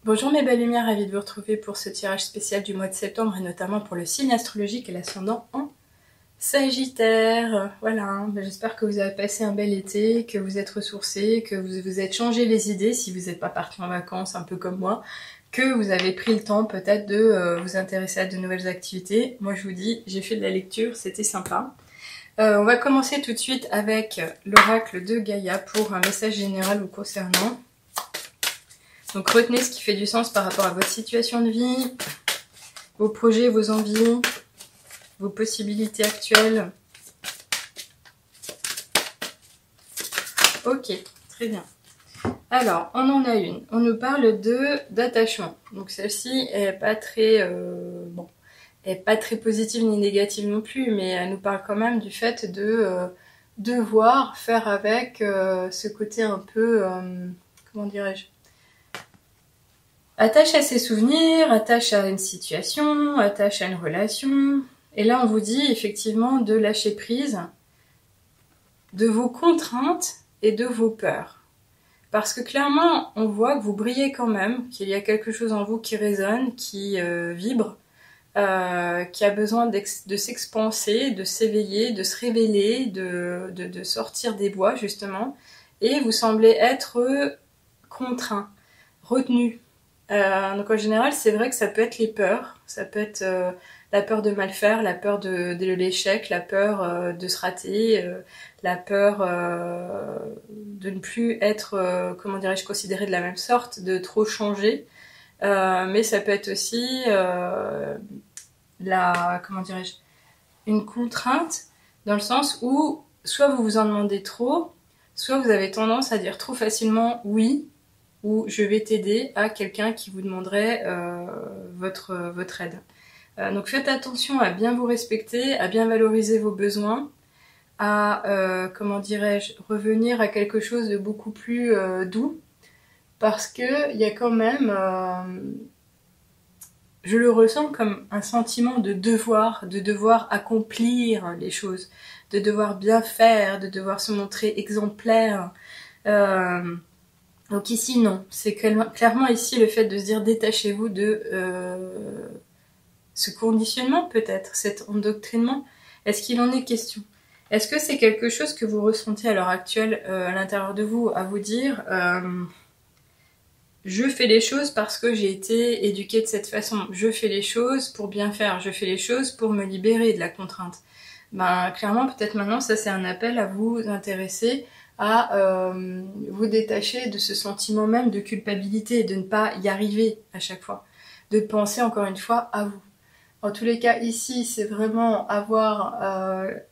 Bonjour mes belles lumières, ravie de vous retrouver pour ce tirage spécial du mois de septembre et notamment pour le signe astrologique et l'ascendant en Sagittaire. Voilà, j'espère que vous avez passé un bel été, que vous êtes ressourcés, que vous vous êtes changé les idées si vous n'êtes pas parti en vacances un peu comme moi, que vous avez pris le temps peut-être de vous intéresser à de nouvelles activités. Moi je vous dis, j'ai fait de la lecture, c'était sympa. On va commencer tout de suite avec l'oracle de Gaïa pour un message général vous concernant. Donc retenez ce qui fait du sens par rapport à votre situation de vie, vos projets, vos envies, vos possibilités actuelles. Ok, très bien. Alors, on en a une. On nous parle d'attachement. Donc celle-ci est pas très elle est pas très positive ni négative non plus, mais elle nous parle quand même du fait de devoir faire avec ce côté un peu comment dirais-je, attache à ses souvenirs, attache à une situation, attache à une relation. Et là, on vous dit effectivement de lâcher prise de vos contraintes et de vos peurs. Parce que clairement, on voit que vous brillez quand même, qu'il y a quelque chose en vous qui résonne, qui vibre, qui a besoin de s'expanser, de s'éveiller, de se révéler, de sortir des bois justement. Et vous semblez être contraint, retenu. Donc en général, c'est vrai que ça peut être les peurs, ça peut être la peur de mal faire, la peur de l'échec, la peur de se rater, la peur de ne plus être, comment dirais-je, considéré de la même sorte, de trop changer. Mais ça peut être aussi comment dirais-je, une contrainte dans le sens où soit vous vous en demandez trop, soit vous avez tendance à dire trop facilement oui, ou je vais t'aider à quelqu'un qui vous demanderait votre aide. Donc faites attention à bien vous respecter, à bien valoriser vos besoins, à, comment dirais-je, revenir à quelque chose de beaucoup plus doux, parce que il y a quand même, je le ressens comme un sentiment de devoir accomplir les choses, de devoir bien faire, de devoir se montrer exemplaire. Donc ici, non. C'est clairement ici le fait de se dire détachez-vous de ce conditionnement peut-être, cet endoctrinement. Est-ce qu'il en est question? Est-ce que c'est quelque chose que vous ressentez à l'heure actuelle à l'intérieur de vous, à vous dire je fais les choses parce que j'ai été éduquée de cette façon, je fais les choses pour bien faire, je fais les choses pour me libérer de la contrainte. Ben clairement, peut-être maintenant, ça c'est un appel à vous intéresser à vous détacher de ce sentiment même de culpabilité, de ne pas y arriver à chaque fois, de penser encore une fois à vous. En tous les cas, ici, c'est vraiment avoir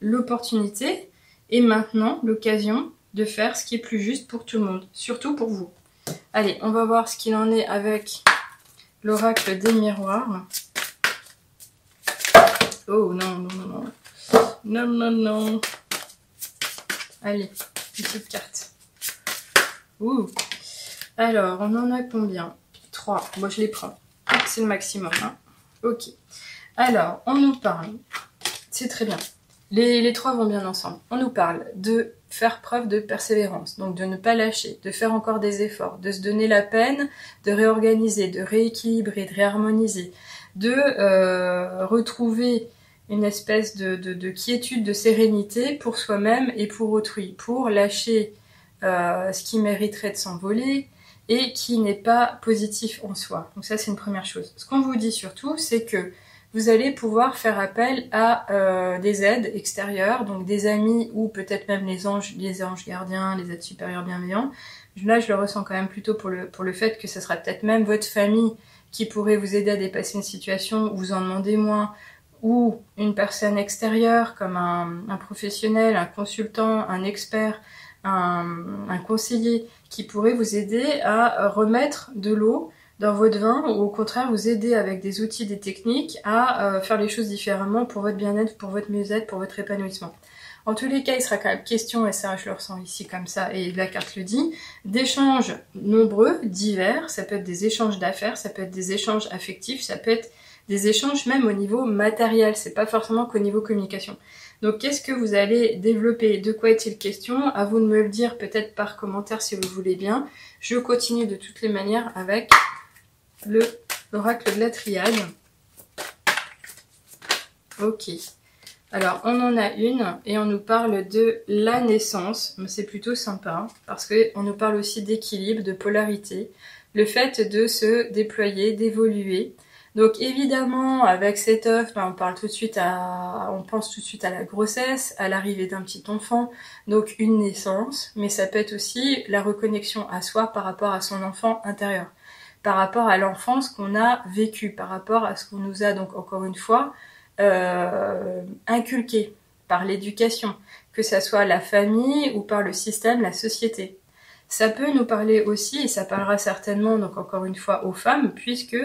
l'opportunité et maintenant l'occasion de faire ce qui est plus juste pour tout le monde, surtout pour vous. Allez, on va voir ce qu'il en est avec l'oracle des miroirs. Oh non, non, non, non. Non, non, non. Allez, une petite carte. Ouh. Alors, on en a combien? 3. Moi, je les prends. C'est le maximum. Hein. Ok. Alors, on nous parle. C'est très bien. Les 3 vont bien ensemble. On nous parle de faire preuve de persévérance, donc de ne pas lâcher, de faire encore des efforts, de se donner la peine, de réorganiser, de rééquilibrer, de réharmoniser, de retrouver une espèce de quiétude, de sérénité pour soi-même et pour autrui, pour lâcher ce qui mériterait de s'envoler et qui n'est pas positif en soi. Donc ça, c'est une première chose. Ce qu'on vous dit surtout, c'est que vous allez pouvoir faire appel à des aides extérieures, donc des amis ou peut-être même les anges gardiens, les êtres supérieurs bienveillants. Là, je le ressens quand même plutôt pour le fait que ce sera peut-être même votre famille qui pourrait vous aider à dépasser une situation où vous en demandez moins, ou une personne extérieure comme un professionnel, un consultant, un expert, un conseiller qui pourrait vous aider à remettre de l'eau dans votre vin ou au contraire vous aider avec des outils, des techniques à faire les choses différemment pour votre bien-être, pour votre mieux-être, pour votre épanouissement. En tous les cas, il sera quand même question, et ça je le ressens ici comme ça, et la carte le dit, d'échanges nombreux, divers, ça peut être des échanges d'affaires, ça peut être des échanges affectifs, ça peut être des échanges même au niveau matériel, c'est pas forcément qu'au niveau communication. Donc qu'est-ce que vous allez développer? De quoi est-il question? À vous de me le dire peut-être par commentaire si vous voulez bien. Je continue de toutes les manières avec l'oracle de la triade. Ok. Alors, on en a une et on nous parle de la naissance. C'est plutôt sympa parce qu'on nous parle aussi d'équilibre, de polarité. Le fait de se déployer, d'évoluer. Donc évidemment, avec cet œuf, on pense tout de suite à la grossesse, à l'arrivée d'un petit enfant, donc une naissance. Mais ça peut être aussi la reconnexion à soi par rapport à son enfant intérieur. Par rapport à l'enfance qu'on a vécue, par rapport à ce qu'on nous a, donc encore une fois, inculqué par l'éducation, que ça soit la famille ou par le système, la société. Ça peut nous parler aussi, et ça parlera certainement, donc encore une fois, aux femmes, puisque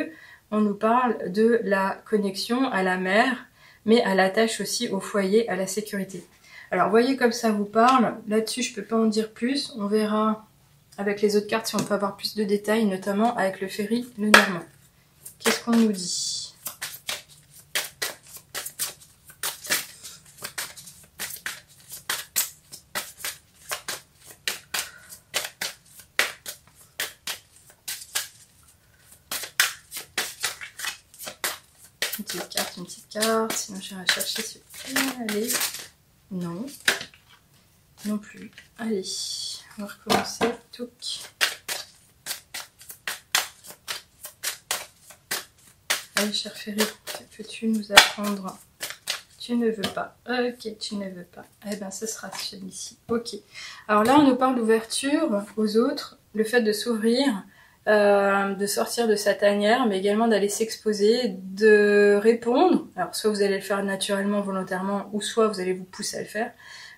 on nous parle de la connexion à la mère, mais à l'attache aussi au foyer, à la sécurité. Alors, voyez comme ça vous parle. Là-dessus, je peux pas en dire plus. On verra avec les autres cartes si on peut avoir plus de détails, notamment avec le Féri, le Normand. Qu'est-ce qu'on nous dit ? Une petite carte, sinon j'irai chercher s'il vous plaît. Allez, non, non plus. Allez, on va recommencer. Touc. Allez, cher Féri, que peux-tu nous apprendre? Tu ne veux pas. Ok, tu ne veux pas. Eh bien, ce sera celui-ci. Ok. Alors là, on nous parle d'ouverture aux autres, le fait de s'ouvrir, de sortir de sa tanière, mais également d'aller s'exposer, de répondre, alors soit vous allez le faire naturellement, volontairement, ou soit vous allez vous pousser à le faire,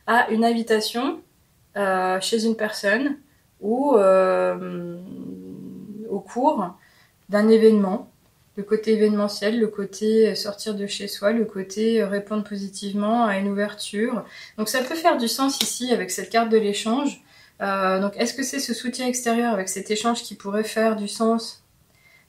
à une invitation chez une personne ou au cours d'un événement, le côté événementiel, le côté sortir de chez soi, le côté répondre positivement à une ouverture. Donc ça peut faire du sens ici avec cette carte de l'échange. Donc est-ce que c'est ce soutien extérieur avec cet échange qui pourrait faire du sens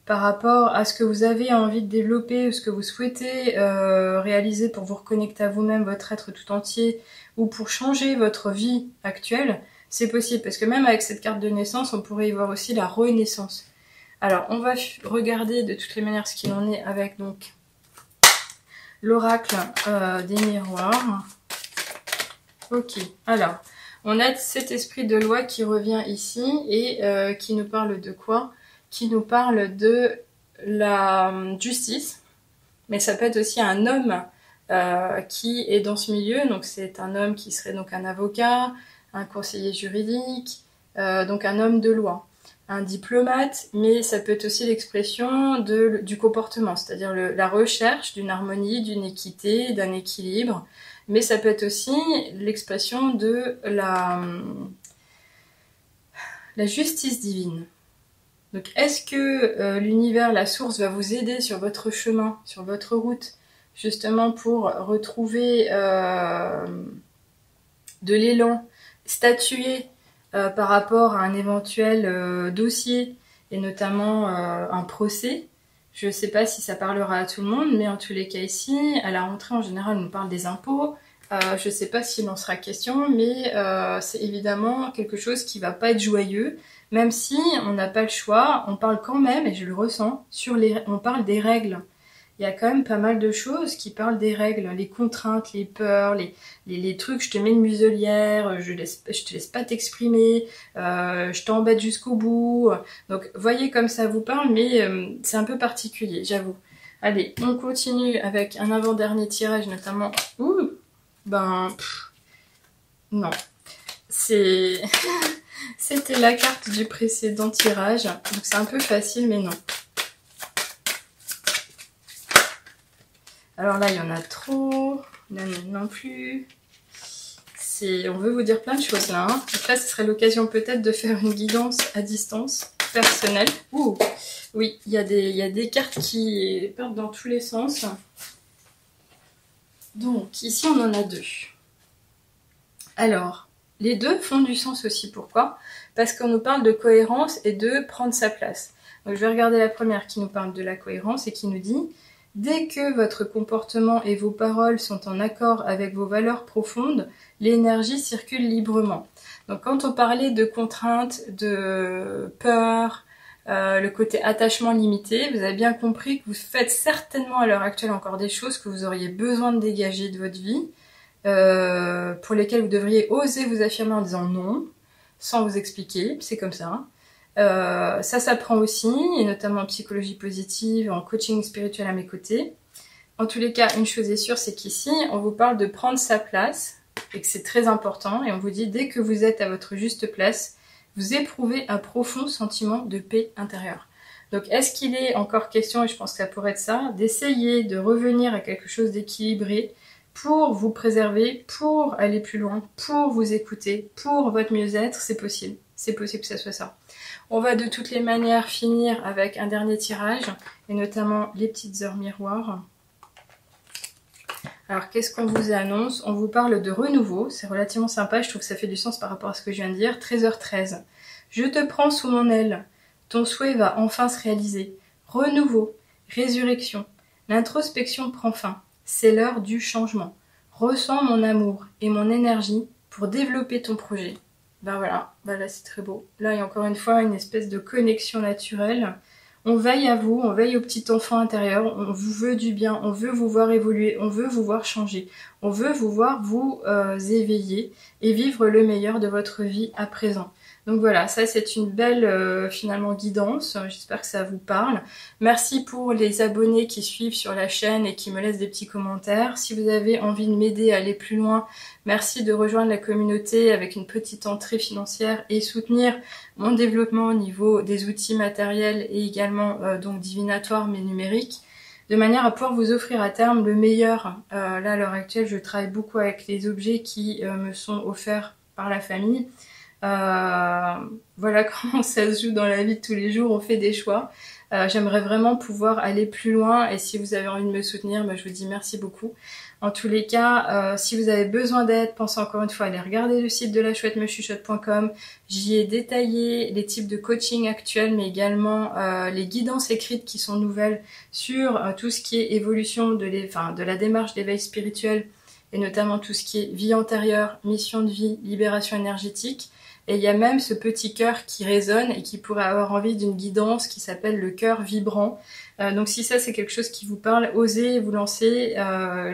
par rapport à ce que vous avez envie de développer ou ce que vous souhaitez réaliser pour vous reconnecter à vous-même, votre être tout entier, ou pour changer votre vie actuelle? C'est possible, parce que même avec cette carte de naissance, on pourrait y voir aussi la renaissance. Alors, on va regarder de toutes les manières ce qu'il en est avec donc l'oracle des miroirs. Ok, alors... on a cet esprit de loi qui revient ici et qui nous parle de quoi? Qui nous parle de la justice, mais ça peut être aussi un homme qui est dans ce milieu, donc c'est un homme qui serait donc un avocat, un conseiller juridique, donc un homme de loi, un diplomate, mais ça peut être aussi l'expression du comportement, c'est-à-dire la recherche d'une harmonie, d'une équité, d'un équilibre. Mais ça peut être aussi l'expression de la justice divine. Donc est-ce que l'univers, la source, va vous aider sur votre chemin, sur votre route, justement pour retrouver de l'élan, statuer par rapport à un éventuel dossier, et notamment un procès? Je ne sais pas si ça parlera à tout le monde, mais en tous les cas ici, à la rentrée en général, on nous parle des impôts. Je ne sais pas s'il en sera question, mais c'est évidemment quelque chose qui va pas être joyeux, même si on n'a pas le choix. On parle quand même, et je le ressens, on parle des règles. Il y a quand même pas mal de choses qui parlent des règles, les contraintes, les peurs, les trucs, je te mets une muselière, je te laisse pas t'exprimer, je t'embête jusqu'au bout. Donc voyez comme ça vous parle, mais c'est un peu particulier, j'avoue. Allez, on continue avec un avant-dernier tirage, notamment... Ouh, non. C'était la carte du précédent tirage, donc c'est un peu facile, mais non. Alors là, il y en a trop. Là, non plus. On veut vous dire plein de choses là. Hein. Donc là, ce serait l'occasion peut-être de faire une guidance à distance personnelle. Ouh, oui, il y a des cartes qui partent dans tous les sens. Donc, ici, on en a deux. Alors, les deux font du sens aussi. Pourquoi? Parce qu'on nous parle de cohérence et de prendre sa place. Donc, je vais regarder la première qui nous parle de la cohérence et qui nous dit... dès que votre comportement et vos paroles sont en accord avec vos valeurs profondes, l'énergie circule librement. Donc quand on parlait de contraintes, de peur, le côté attachement limité. Vous avez bien compris que vous faites certainement à l'heure actuelle encore des choses que vous auriez besoin de dégager de votre vie, pour lesquelles vous devriez oser vous affirmer en disant non, sans vous expliquer, c'est comme ça. Ça s'apprend aussi, et notamment en psychologie positive, en coaching spirituel à mes côtés. En tous les cas, une chose est sûre, c'est qu'ici, on vous parle de prendre sa place, et que c'est très important, et on vous dit, dès que vous êtes à votre juste place, vous éprouvez un profond sentiment de paix intérieure. Donc, est-ce qu'il est encore question, et je pense que ça pourrait être ça, d'essayer de revenir à quelque chose d'équilibré pour vous préserver, pour aller plus loin, pour vous écouter, pour votre mieux-être? C'est possible. C'est possible que ça soit ça. On va de toutes les manières finir avec un dernier tirage, et notamment les petites heures miroirs. Alors, qu'est-ce qu'on vous annonce? On vous parle de renouveau, c'est relativement sympa, je trouve que ça fait du sens par rapport à ce que je viens de dire. 13h13. Je te prends sous mon aile. Ton souhait va enfin se réaliser. Renouveau, résurrection. L'introspection prend fin. C'est l'heure du changement. Ressens mon amour et mon énergie pour développer ton projet. Ben voilà, ben là c'est très beau. Là, il y a encore une fois une espèce de connexion naturelle. On veille à vous, on veille au petit enfant intérieur, on vous veut du bien, on veut vous voir évoluer, on veut vous voir changer, on veut vous voir vous éveiller et vivre le meilleur de votre vie à présent. Donc voilà, ça c'est une belle finalement guidance, j'espère que ça vous parle. Merci pour les abonnés qui suivent sur la chaîne et qui me laissent des petits commentaires. Si vous avez envie de m'aider à aller plus loin, merci de rejoindre la communauté avec une petite entrée financière et soutenir mon développement au niveau des outils matériels et également donc divinatoires mais numériques, de manière à pouvoir vous offrir à terme le meilleur. Là à l'heure actuelle je travaille beaucoup avec les objets qui me sont offerts par la famille. Voilà comment ça se joue dans la vie de tous les jours, on fait des choix. J'aimerais vraiment pouvoir aller plus loin et si vous avez envie de me soutenir, je vous dis merci beaucoup. En tous les cas, si vous avez besoin d'aide, pensez encore une fois à aller regarder le site de lachouettemechuchote.com. J'y ai détaillé les types de coaching actuels, mais également les guidances écrites qui sont nouvelles sur tout ce qui est évolution de la démarche d'éveil spirituel et notamment tout ce qui est vie antérieure, mission de vie, libération énergétique. Et il y a même ce petit cœur qui résonne et qui pourrait avoir envie d'une guidance qui s'appelle le cœur vibrant. Donc si ça c'est quelque chose qui vous parle, osez vous lancer.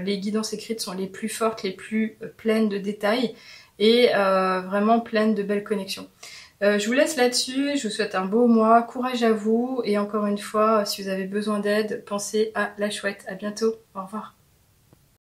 Les guidances écrites sont les plus fortes, les plus pleines de détails et vraiment pleines de belles connexions. Je vous laisse là-dessus, je vous souhaite un beau mois, courage à vous et encore une fois, si vous avez besoin d'aide, pensez à la chouette. À bientôt, au revoir.